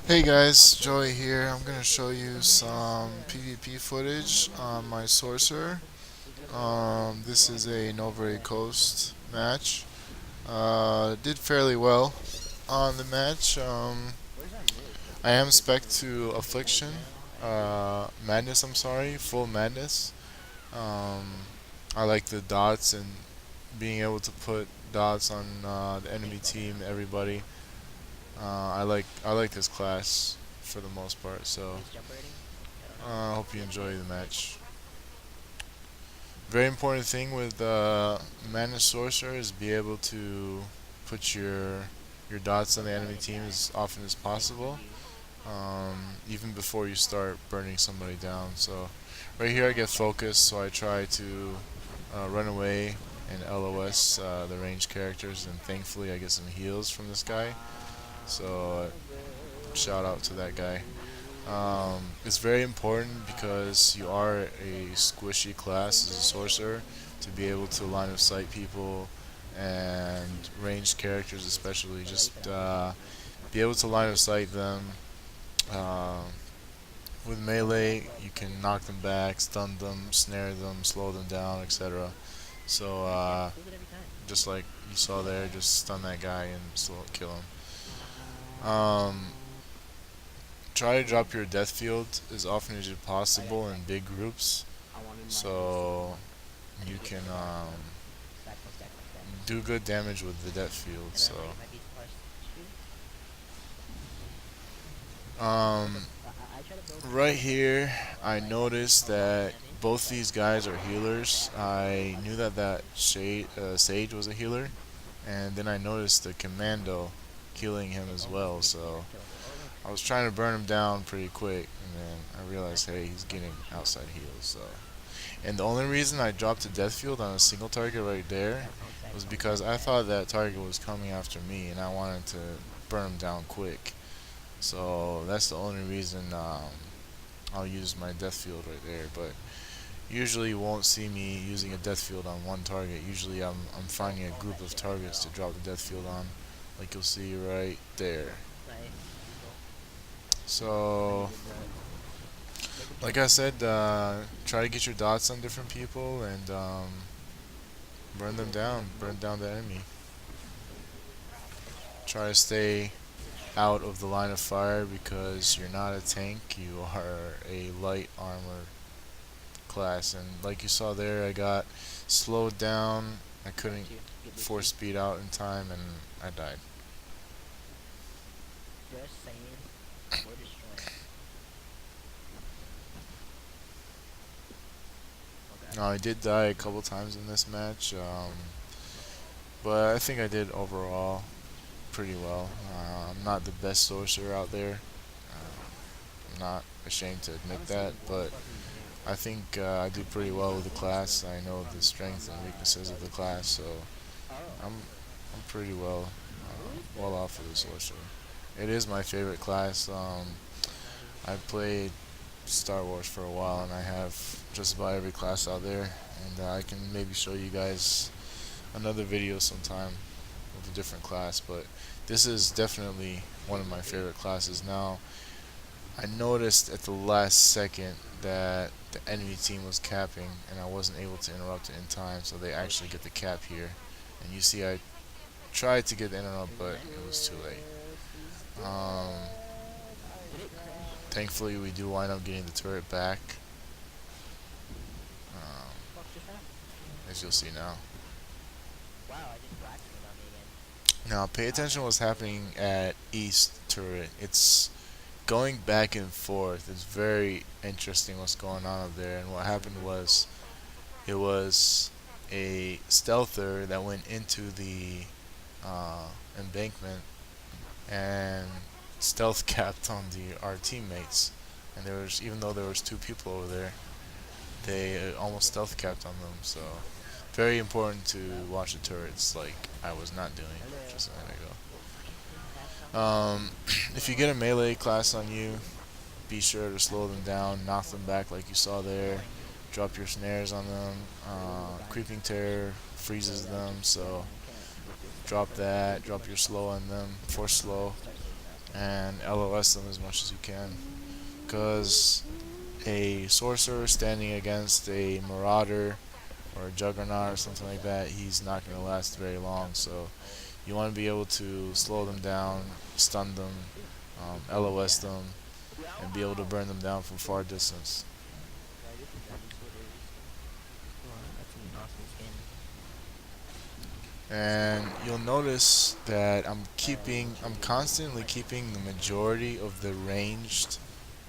Hey guys, Joey here. I'm gonna show you some PvP footage on my Sorcerer. This is a Novare Coast match. Did fairly well on the match. I am spec to Affliction, Madness. I'm sorry, Full Madness. Um, I like the dots and being able to put dots on the enemy team, everybody. I like this class for the most part. So I hope you enjoy the match. Very important thing with Mana Sorcerer is be able to put your dots on the enemy team as often as possible, even before you start burning somebody down. So right here I get focused, so I try to run away and LOS the ranged characters, and thankfully I get some heals from this guy. So shout out to that guy. It's very important because you are a squishy class as a sorcerer to be able to line of sight people and ranged characters, especially. Just be able to line of sight them. Uh, with melee, you can knock them back, stun them, snare them, slow them down, etc. So just like you saw there, just stun that guy and kill him. Try to drop your death field as often as possible in big groups, so you can do good damage with the death field. So um, right here, I noticed that both these guys are healers. I knew that Sage was a healer, and then I noticed the Commando healing him as well. So I was trying to burn him down pretty quick, and then I realized, hey, he's getting outside heals. So, and the only reason I dropped a death field on a single target right there was because I thought that target was coming after me, and I wanted to burn him down quick. So that's the only reason I'll use my death field right there. But usually you won't see me using a death field on one target. Usually I'm finding a group of targets to drop the death field on, like you'll see right there. So, like I said, try to get your dots on different people and burn them down. Burn down the enemy. Try to stay out of the line of fire because you're not a tank. You are a light armor class, and like you saw there, I got slowed down. I couldn't force speed out in time, and I died. Now, I did die a couple times in this match, but I think I did overall pretty well. I'm not the best sorcerer out there. I'm not ashamed to admit that, but I think I do pretty well with the class. I know the strengths and weaknesses of the class, so I'm pretty well off with the sorcerer. It is my favorite class. I've played Star Wars for a while, and I have just about every class out there, and I can maybe show you guys another video sometime of a different class, but this is definitely one of my favorite classes. Now, I noticed at the last second that the enemy team was capping, and I wasn't able to interrupt it in time, so they actually get the cap here. And you see I tried to get the interrupt, but it was too late. Um, Thankfully, we do wind up getting the turret back, as you'll see now. Now, pay attention to what's happening at East turret. It's going back and forth. It's very interesting what's going on up there. And what happened was, it was a stealther that went into the embankment and stealth capped on our teammates. And there was, even though there was two people over there, they almost stealth capped on them. So very important to watch the turrets, like I was not doing just a minute ago. If you get a melee class on you, be sure to slow them down, knock them back like you saw there, drop your snares on them. Creeping Terror freezes them, so drop that, drop your slow on them, force slow, and LOS them as much as you can. Because a Sorcerer standing against a Marauder or a Juggernaut or something like that, he's not going to last very long. So you want to be able to slow them down, stun them, LOS them, and be able to burn them down from far distance. That's an awesome skin. And you'll notice that I'm constantly keeping the majority of the ranged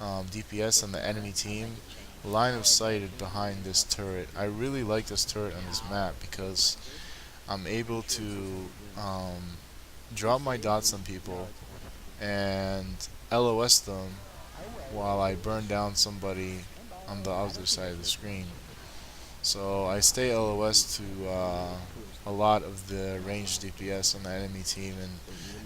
DPS on the enemy team line of sighted behind this turret. I really like this turret on this map because I'm able to drop my dots on people and LOS them while I burn down somebody on the other side of the screen. So I stay LOS to a lot of the ranged DPS on the enemy team,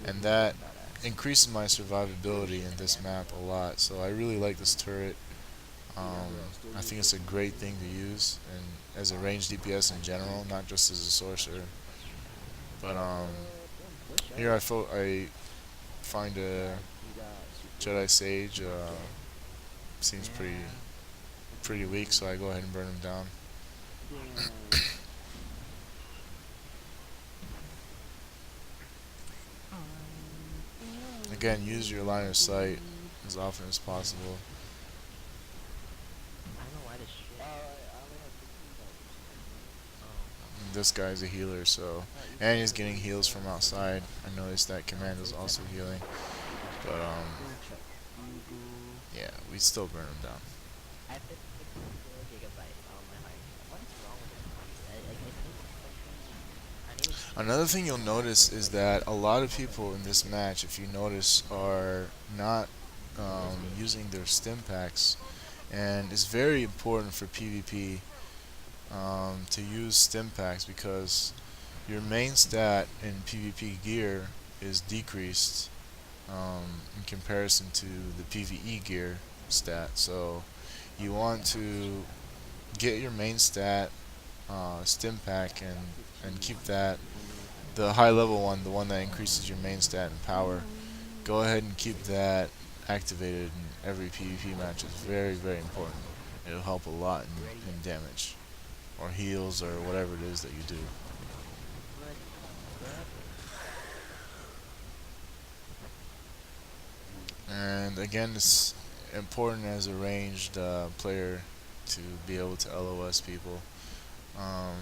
and that increases my survivability in this map a lot. So I really like this turret. I think it's a great thing to use, and as a ranged DPS in general, not just as a sorcerer. But here I find a Jedi Sage. Seems pretty weak, so I go ahead and burn him down. Again, use your line of sight as often as possible. I don't know why this shit. This guy's a healer, so, and he's getting heals from outside. I noticed that command is also healing, but yeah, we still burn him down. I have 54 gigabytes on my hard drive. What is wrong with this computer? I think I need to Another thing you'll notice is that a lot of people in this match, if you notice, are not using their stim packs, and it's very important for PvP to use stim packs because your main stat in PvP gear is decreased in comparison to the PvE gear stat. So you want to get your main stat stim pack and keep that the high level one, the one that increases your main stat and power. Go ahead and keep that activated in every PvP match. It's very important. It'll help a lot in damage or heals or whatever it is that you do. And again, it's important as a ranged player to be able to LOS people. Um,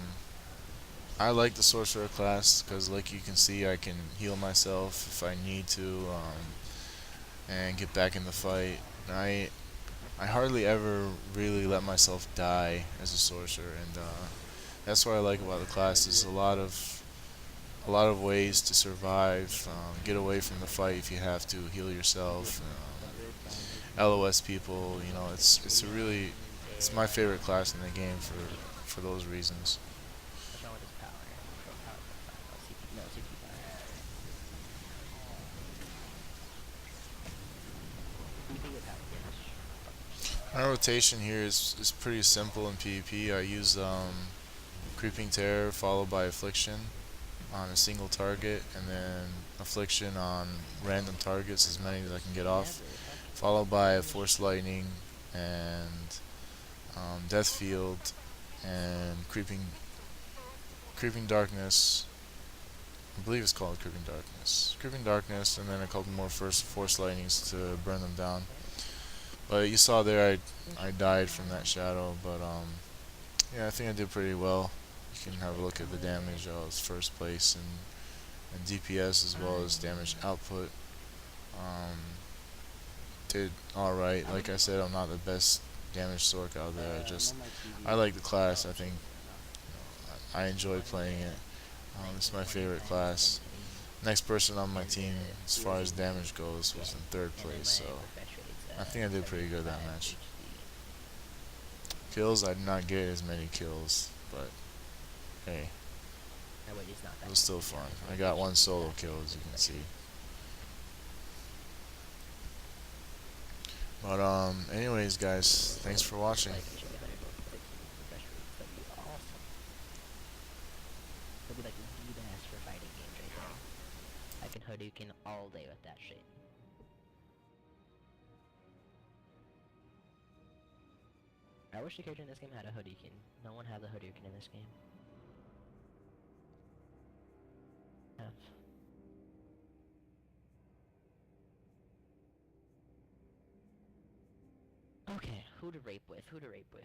I like the Sorcerer class because, like you can see, I can heal myself if I need to and get back in the fight. I hardly ever really let myself die as a Sorcerer, and that's what I like about the class. Is a lot of ways to survive, get away from the fight if you have to, heal yourself, LOS people. You know, it's my favorite class in the game for those reasons. What's wrong with this power? Power profile. Oh, CP. No, CP power. CP with power damage. My rotation here is pretty simple in PvP. I use Creeping Terror followed by Affliction on a single target, and then Affliction on random targets, as many as I can get off, followed by Force Lightning and Death Field and Creeping Darkness. I believe it's called Creeping Darkness. Creeping Darkness, and then a couple more Force Lightnings to burn them down. But you saw there, I died from that shadow, but yeah, I think I did pretty well. You can have a look at the damage. I was first place in DPS as well as damage output. Um, did all right. Like I said, I'm not the best damage sork out there. I like the class. I think I enjoy playing it. It's my favorite class. Next person on my team, as far as damage goes, was in third place. So I think I did pretty good that match. Kills, I did not get as many kills, but hey, it was still fun. I got one solo kill, as you can see. But anyways, guys, thanks for watching. It'll be like the best for fighting games right there. I can Hadouken all day with that shit. I wish the character in this game had a Hadouken. No one had the Hadouken in this game. F. Okay, who to rape with? Who to rape with?